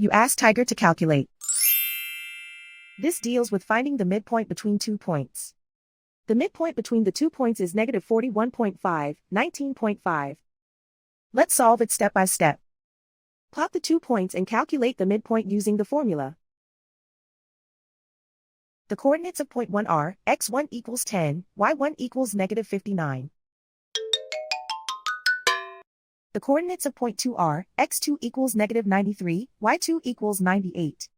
You ask Tiger to calculate. This deals with finding the midpoint between 2 points. The midpoint between the 2 points is negative 41.5, 19.5. Let's solve it step by step. Plot the 2 points and calculate the midpoint using the formula. The coordinates of point 1 are x1 equals 10, y1 equals negative 59. The coordinates of point 2 are x2 equals negative 93, y2 equals 98.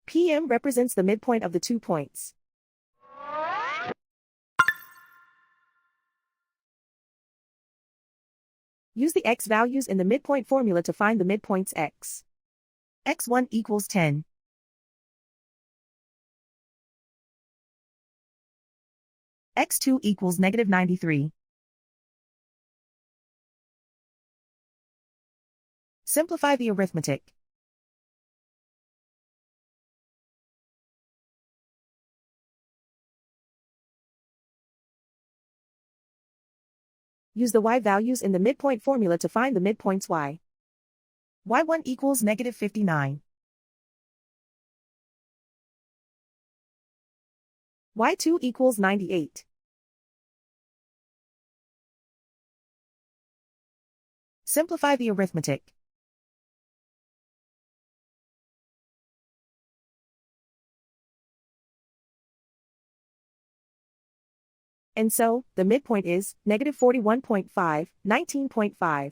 PM represents the midpoint of the 2 points. Use the x values in the midpoint formula to find the midpoints x. x1 equals 10. x2 equals negative 93. Simplify the arithmetic. Use the y values in the midpoint formula to find the midpoints y. y1 equals negative 59. y2 equals 98. Simplify the arithmetic. And so, the midpoint is negative 41.5, 19.5.